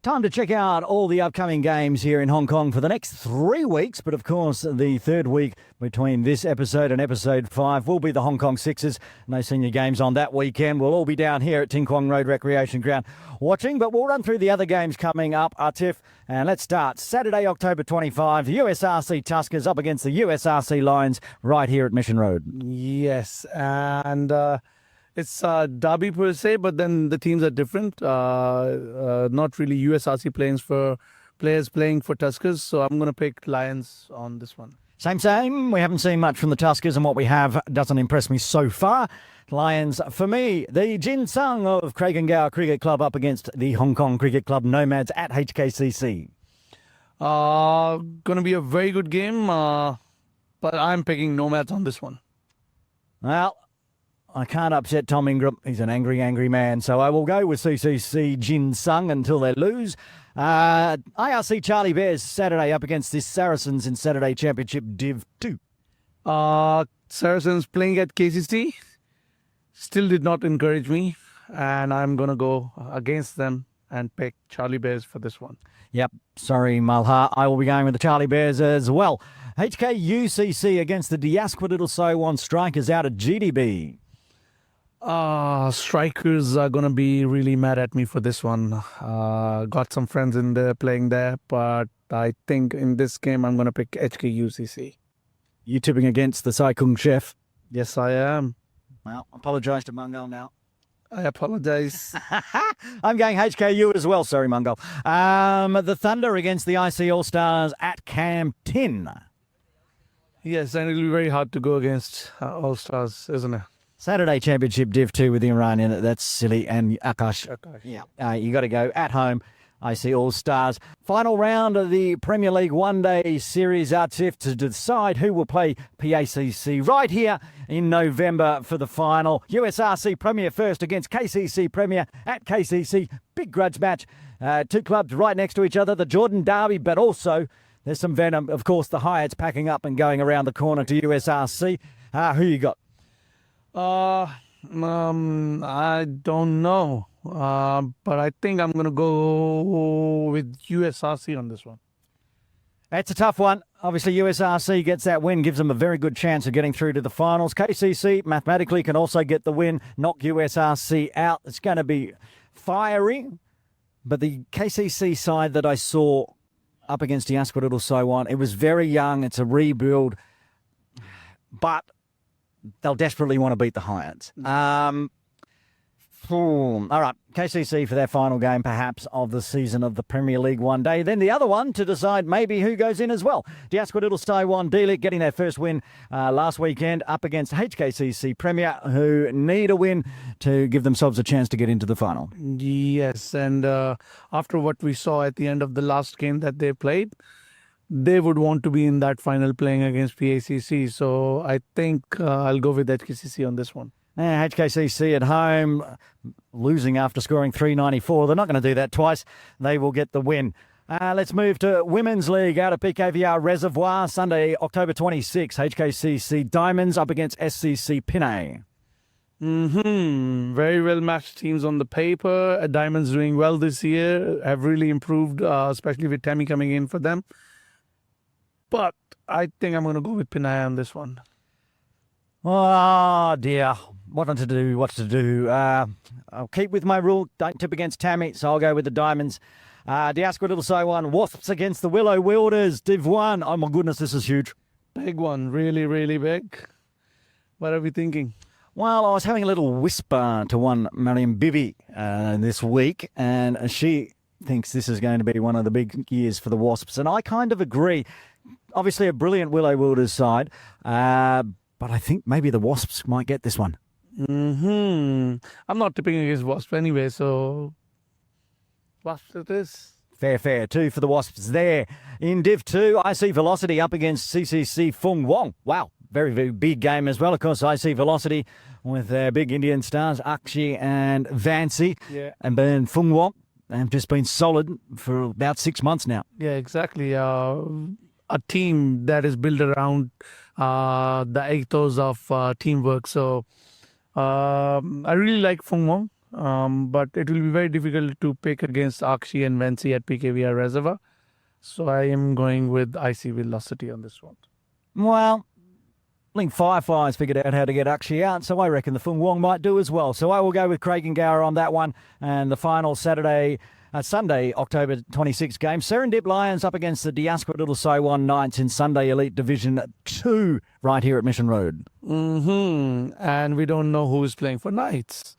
Time to check out all the upcoming games here in Hong Kong for the next 3 weeks. But of course, the third week between this episode and episode 5 will be the Hong Kong Sixers. No senior games on that weekend. We'll all be down here at Ting Kwong Road Recreation Ground watching. But we'll run through the other games coming up, Atif. And let's start. Saturday, October 25, the USRC Tuskers up against the USRC Lions right here at Mission Road. Yes, and It's derby per se, but then the teams are different. Not really USRC players playing for Tuskers, so I'm going to pick Lions on this one. Same. We haven't seen much from the Tuskers, and what we have doesn't impress me so far. Lions, for me, the Jin Sung of Craigengower Cricket Club up against the Hong Kong Cricket Club Nomads at HKCC. Going to be a very good game, but I'm picking Nomads on this one. Well, I can't upset Tom Ingram. He's an angry, angry man. So I will go with CCC Jin Sung until they lose. IRC Charlie Bears Saturday up against the Saracens in Saturday Championship Div 2. Saracens playing at KCC still did not encourage me, and I'm going to go against them and pick Charlie Bears for this one. Yep, sorry Malha. I will be going with the Charlie Bears as well. HKUCC against the Diasquatitl Sowon Strikers out at GDB. Strikers are going to be really mad at me for this one. Got some friends in there playing there, but I think in this game I'm going to pick HKUCC. You tipping against the Sai Kung Chef? Yes, I am. Well, apologise to Mungal now. I apologise. I'm going HKU as well. Sorry, Mungal. The Thunder against the IC All-Stars at Camp 10. Yes, and it'll be very hard to go against All-Stars, isn't it? Saturday Championship Div 2 with Iran in it. That's silly. And Akash. Yeah. You got to go at home. I see All-Stars. Final round of the Premier League one-day series Atif to decide who will play PACC right here in November for the final. USRC Premier first against KCC Premier at KCC. Big grudge match. Two clubs right next to each other. The Jordan Derby, but also there's some venom. Of course, the Hyatt's packing up and going around the corner to USRC. Who you got? I don't know. But I think I'm going to go with USRC on this one. That's a tough one. Obviously, USRC gets that win, gives them a very good chance of getting through to the finals. KCC mathematically can also get the win, knock USRC out. It's going to be fiery. But the KCC side that I saw up against the Diasquatitl Sowon, it was very young. It's a rebuild. But they'll desperately want to beat the Hyats. All right, KCC for their final game, perhaps, of the season of the Premier League one day. Then the other one to decide maybe who goes in as well. Diasquatitl Sowon D-League getting their first win last weekend up against HKCC Premier, who need a win to give themselves a chance to get into the final. Yes, and after what we saw at the end of the last game that they played, they would want to be in that final playing against PACC. So I think I'll go with HKCC on this one. HKCC at home, losing after scoring 394. They're not going to do that twice. They will get the win. Let's move to Women's League out of PKVR Reservoir. Sunday, October 26. HKCC Diamonds up against SCC Pinay. Very well matched teams on the paper. Diamonds doing well this year. Have really improved, especially with Tammy coming in for them. But I think I'm going to go with Pinay on this one. Oh, dear. What to do. I'll keep with my rule. Don't tip against Tammy, so I'll go with the Diamonds. Diasquatitl Sowon Wasps against the Willow Wilders. Div 1. Oh, my goodness, this is huge. Big one. Really, really big. What are we thinking? Well, I was having a little whisper to one Mariam Bibi this week, and she thinks this is going to be one of the big years for the Wasps, and I kind of agree. Obviously, a brilliant Willow Wilders side, but I think maybe the Wasps might get this one. I'm not tipping against Wasps anyway, so Wasps it is. Fair. 2 for the Wasps there. In Div 2, IC Velocity up against CCC Fung Wong. Wow, very, very big game as well. Of course, IC Velocity with their big Indian stars, Akshi and Vancy. Yeah. And then Fung Wong. They've just been solid for about 6 months now. Yeah, exactly. A team that is built around the ethos of teamwork. So I really like Fung Wong, but it will be very difficult to pick against Akshi and Vancy at PKVR Reservoir. So I am going with IC Velocity on this one. Well, I think Fireflies figured out how to get Akshi out, so I reckon the Fung Wong might do as well. So I will go with Craigengower on that one. And the final Saturday Sunday, October 26 game. Serendip Lions up against the Diaspora Little Saiwan Knights in Sunday Elite Division 2 right here at Mission Road. And we don't know who is playing for Knights.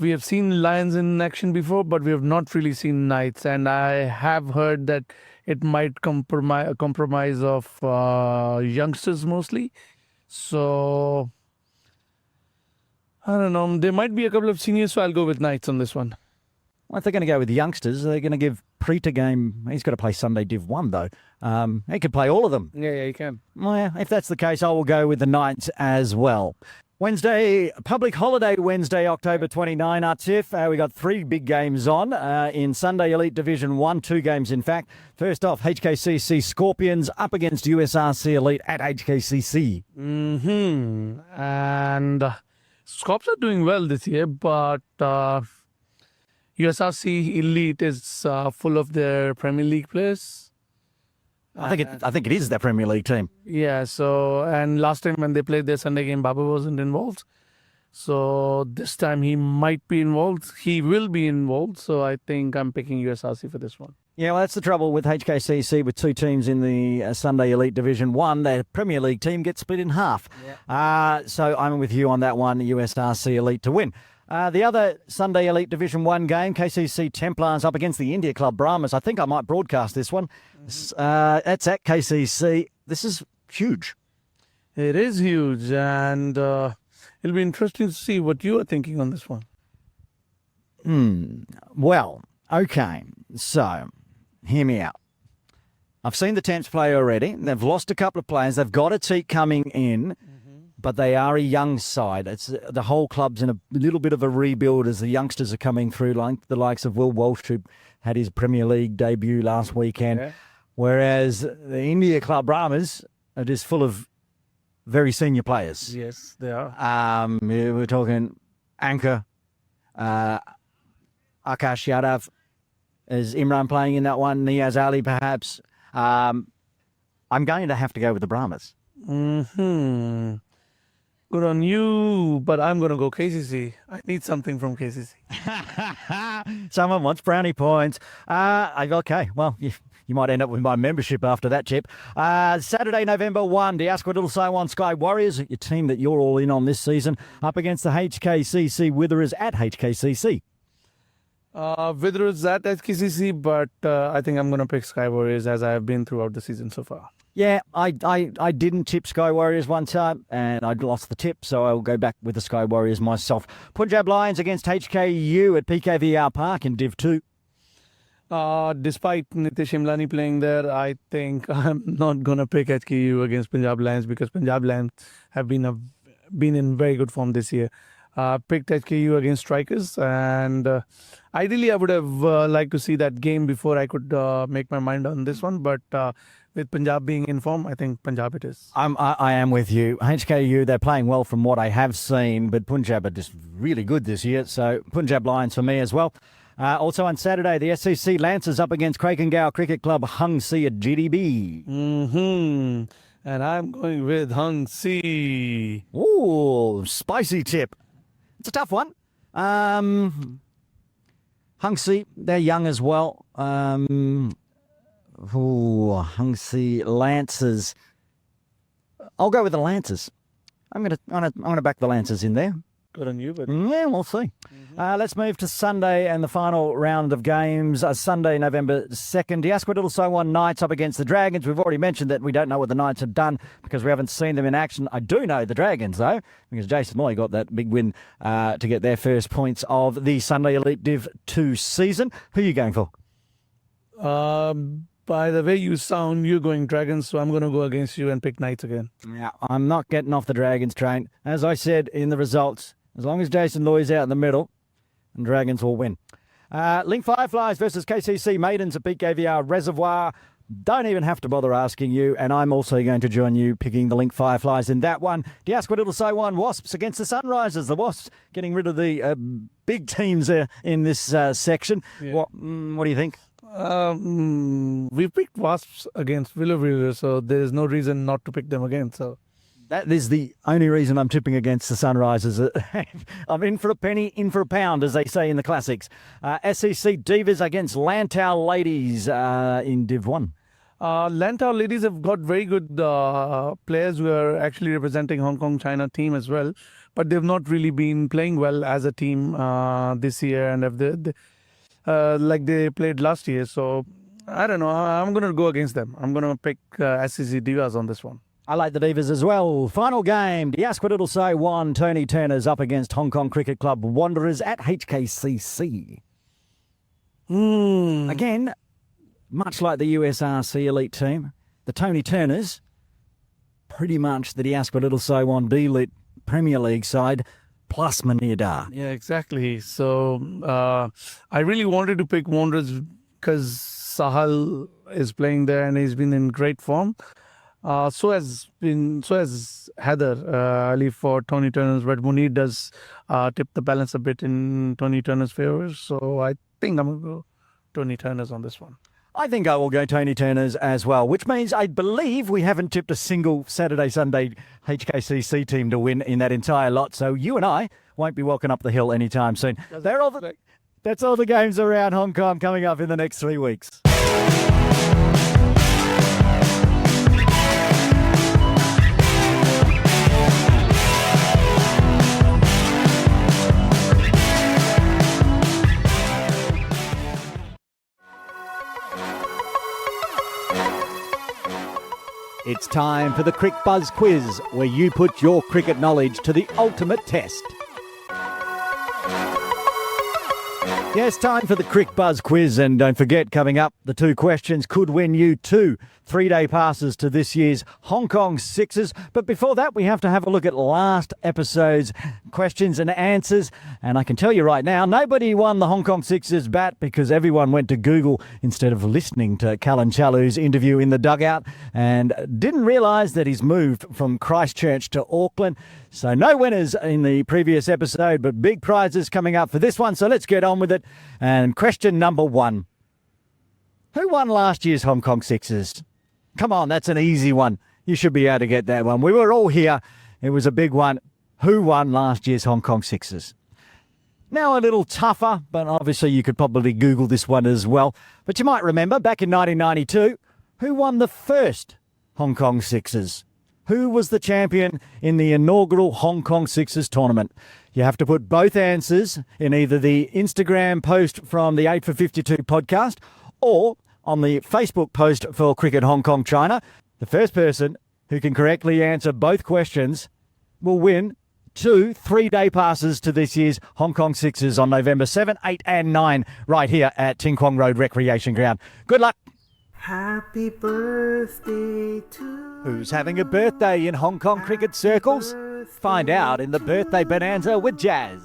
We have seen Lions in action before, but we have not really seen Knights. And I have heard that it might compromise of youngsters mostly. So, I don't know. There might be a couple of seniors, so I'll go with Knights on this one. Well, if they're going to go with the youngsters, they're going to give Preet a game. He's got to play Sunday Div 1, though. He could play all of them. Yeah, he can. Well, yeah, if that's the case, I will go with the Knights as well. Wednesday, public holiday Wednesday, October 29, Atif. We got 3 big games on in Sunday Elite Division 1, 2 games in fact. First off, HKCC Scorpions up against USRC Elite at HKCC. And Scorps are doing well this year, but USRC Elite is full of their Premier League players. I think it is their Premier League team. Yeah, so, and last time when they played their Sunday game, Baba wasn't involved. So this time he might be involved. He will be involved. So I think I'm picking USRC for this one. Yeah, well, that's the trouble with HKCC with 2 teams in the Sunday Elite Division 1. Their Premier League team gets split in half. Yeah. So I'm with you on that one, USRC Elite to win. The other Sunday Elite Division 1 game, KCC Templars up against the India Club Brahmas. I think I might broadcast this one. That's at KCC. This is huge. It is huge, and it'll be interesting to see what you are thinking on this one. Well, okay. So, hear me out. I've seen the Temps play already. They've lost a couple of players. They've got a teak coming in. But they are a young side. It's the whole club's in a little bit of a rebuild as the youngsters are coming through, like the likes of Will Walsh, who had his Premier League debut last weekend. Yeah. Whereas the India Club Brahmas are just full of very senior players. Yes, they are. We're talking Anchor, Akash Yadav. Is Imran playing in that one? Niaz Ali, perhaps. I'm going to have to go with the Brahmas. Good on you, but I'm going to go KCC. I need something from KCC. Someone wants brownie points. Okay, well, you might end up with my membership after that, Chip. Saturday, November 1, Diaspora Little Saiwan Sky Warriors, your team that you're all in on this season, up against the HKCC Witherers at HKCC. Witherers at HKCC, but I think I'm going to pick Sky Warriors as I have been throughout the season so far. Yeah, I didn't tip Sky Warriors one time, and I'd lost the tip, so I'll go back with the Sky Warriors myself. Punjab Lions against HKU at PKVR Park in Div 2. Despite Nitish Imlani playing there, I think I'm not going to pick HKU against Punjab Lions because Punjab Lions have been in very good form this year. Picked HKU against Strikers, and ideally I would have liked to see that game before I could make my mind on this one, but with Punjab being in form, I think Punjab it is. I am with you. HKU, they're playing well from what I have seen, but Punjab are just really good this year, so Punjab Lions for me as well. Also on Saturday, the SCC Lancers up against Kowloon Cricket Club Hung Si at GDB. And I'm going with Hung Si. Ooh, spicy tip. It's a tough one. Hung Si, they're young as well. Hung Si Lancers. I'll go with the Lancers. I'm gonna back the Lancers in there. Good on you, but yeah, we'll see. Let's move to Sunday and the final round of games. Sunday, November 2nd, Diaspora Little Saiwan Knights up against the Dragons. We've already mentioned that we don't know what the Knights have done because we haven't seen them in action. I do know the Dragons, though, because Jason Moy got that big win to get their first points of the Sunday Elite Div 2 season. Who are you going for? By the way you sound, you're going Dragons, so I'm going to go against you and pick Knights again. Yeah, I'm not getting off the Dragons train. As I said in the results, as long as Jason Loy's out in the middle, and Dragons will win. Link Fireflies versus KCC Maidens at PKVR Reservoir. Don't even have to bother asking you, and I'm also going to join you picking the Link Fireflies in that one. Diaspora Little Saiwan Wasps against the Sunrisers. The Wasps getting rid of the big teams in this section. Yeah. What do you think? We picked Wasps against Willow River, so there is no reason not to pick them again. So That is the only reason I'm tipping against the Sunrisers. I'm in for a penny, in for a pound, as they say in the classics. SEC Divas against Lantau Ladies in Div 1. Lantau ladies have got very good players who are actually representing Hong Kong China team as well, but they've not really been playing well as a team this year, and like they played last year. So I don't know. I'm going to go against them. I'm going to pick SEC Divas on this one. I like the Divas as well. Final game, Diasquatittlesai 1, Tony Turner's up against Hong Kong Cricket Club Wanderers at HKCC. Again, much like the USRC elite team, the Tony Turners, pretty much the Diasquatittlesai 1 D-Lit Premier League side, plus Manir. Yeah, exactly. So I really wanted to pick Wanderers because Sahal is playing there and he's been in great form. So has Heather Ali for Tony Turner's, but Munir does tip the balance a bit in Tony Turner's favour. So I think I'm going to go Tony Turner's on this one. I think I will go Tony Turner's as well, which means I believe we haven't tipped a single Saturday-Sunday HKCC team to win in that entire lot. So you and I won't be walking up the hill anytime soon. That's all the games around Hong Kong coming up in the next 3 weeks. It's time for the Cricbuzz Quiz, where you put your cricket knowledge to the ultimate test. Yes, time for the Cricbuzz Quiz, and don't forget, coming up, the 2 questions could win you 2 3-day passes to this year's Hong Kong Sixers. But before that, we have to have a look at last episode's questions and answers. And I can tell you right now, nobody won the Hong Kong Sixers bat because everyone went to Google instead of listening to Callan Chalu's interview in the dugout and didn't realise that he's moved from Christchurch to Auckland. So no winners in the previous episode, but big prizes coming up for this one. So let's get on with it. And question number 1. Who won last year's Hong Kong Sixers? Come on, that's an easy one. You should be able to get that one. We were all here. It was a big one. Who won last year's Hong Kong Sixers? Now a little tougher, but obviously you could probably Google this one as well. But you might remember back in 1992, who won the first Hong Kong Sixers? Who was the champion in the inaugural Hong Kong Sixers tournament? You have to put both answers in either the Instagram post from the 8 for 52 podcast or on the Facebook post for Cricket Hong Kong China. The first person who can correctly answer both questions will win 2 3-day passes to this year's Hong Kong Sixers on November 7, 8 and 9 right here at Ting Kwong Road Recreation Ground. Good luck. Happy birthday to Who's having a birthday in Hong Kong cricket circles? Find out in the Birthday Bonanza with Jazz.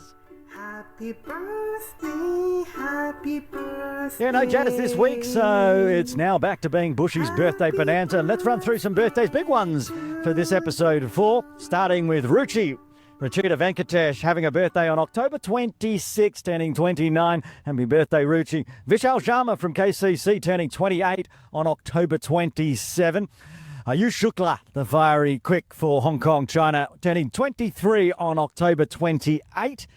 Happy birthday, happy birthday. Yeah, no Jazz this week, so it's now back to being Buschy's Birthday Bonanza. And let's run through some birthdays, big ones for this episode 4, starting with Ruchi. Rachita Venkatesh having a birthday on October 26, turning 29. Happy birthday, Ruchi. Vishal Sharma from KCC turning 28 on October 27. Ayush Shukla, the fiery quick for Hong Kong China, turning 23 on October 28.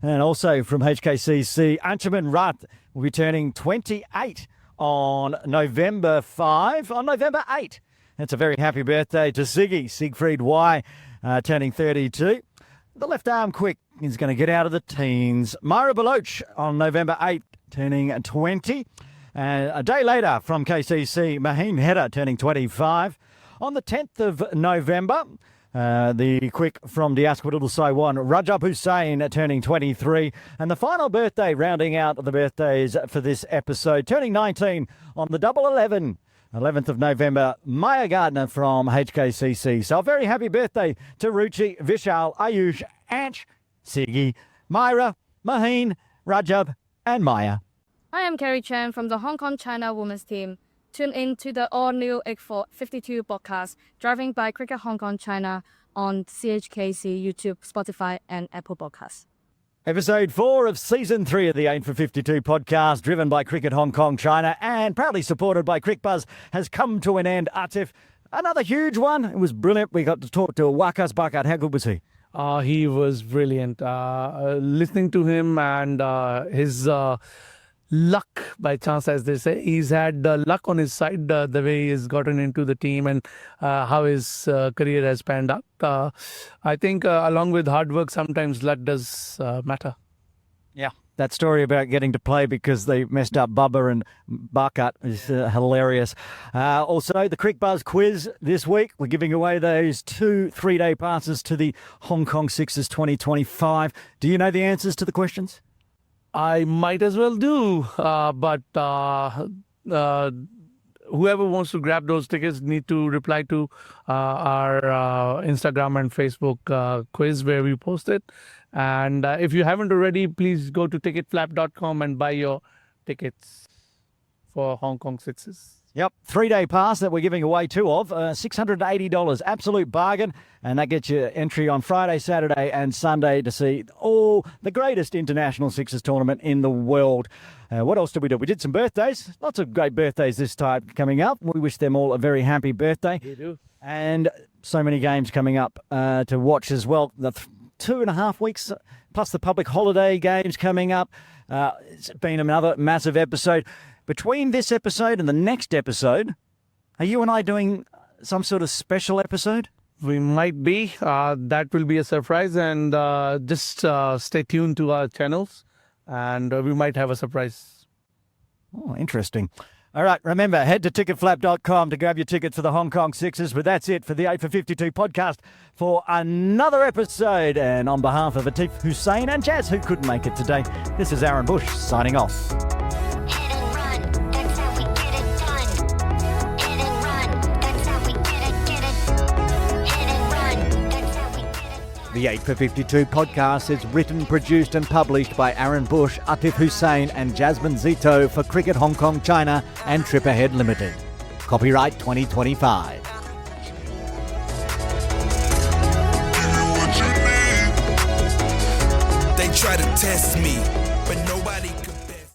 And also from HKCC, Anshuman Rath will be turning 28 on November 5, on November 8. That's a very happy birthday to Siggy, Siegfried Y, turning 32. The left arm quick is going to get out of the teens. Myra Baloch on November 8, turning 20. A day later from KCC, Maheen Hedda turning 25. On the 10th of November, the quick from Diasquatittlesai 1, Rajab Hussain turning 23. And the final birthday, rounding out the birthdays for this episode, turning 19 on the double 11. 11th of November, Maya Gardner from HKCC. So a very happy birthday to Ruchi, Vishal, Ayush, Ansh, Siggy, Myra, Maheen, Rajab and Maya. I am Carrie Chan from the Hong Kong China women's team. Tune in to the all-new 8-4-52 podcast, Driving by Cricket Hong Kong China on CHKC, YouTube, Spotify and Apple Podcasts. Episode 4 of Season 3 of the 8 for 52 podcast, driven by Cricket Hong Kong China and proudly supported by Cricbuzz, has come to an end. Atif, Another huge one. It was brilliant. We got to talk to Waqas Barkat. How good was he? He was brilliant. Listening to him and his luck, by chance, as they say, he's had luck on his side, the way he's gotten into the team and how his career has panned out. I think along with hard work, sometimes luck does matter. Yeah. That story about getting to play because they messed up Bubba and Barkat is hilarious. Also, the Cricbuzz Quiz this week. We're giving away those 2 3-day passes to the Hong Kong Sixers 2025. Do you know the answers to the questions? I might as well do, but whoever wants to grab those tickets need to reply to our Instagram and Facebook quiz where we post it. And if you haven't already, please go to ticketflap.com and buy your tickets for Hong Kong Sixers. Yep, 3-day pass that we're giving away 2 of, $680, absolute bargain, and that gets you entry on Friday, Saturday and Sunday to see all the greatest international Sixers tournament in the world. What else did we do? We did some birthdays, lots of great birthdays this time coming up. We wish them all a very happy birthday. We do. And so many games coming up to watch as well. The 2.5 weeks, plus the public holiday games coming up. It's been another massive episode. Between this episode and the next episode, are you and I doing some sort of special episode? We might be. That will be a surprise. And just stay tuned to our channels. And we might have a surprise. Oh, interesting. All right, remember, head to ticketflap.com to grab your tickets for the Hong Kong Sixers. But that's it for the 8 for 52 podcast for another episode. And on behalf of Atif, Hussein and Jazz, who couldn't make it today, this is Aaron Bush signing off. The 8 for 52 podcast is written, produced and published by Aaron Bush, Atif Hussein and Jasmine Zito for Cricket Hong Kong China and Trip Ahead Limited. Copyright 2025. They try to test me.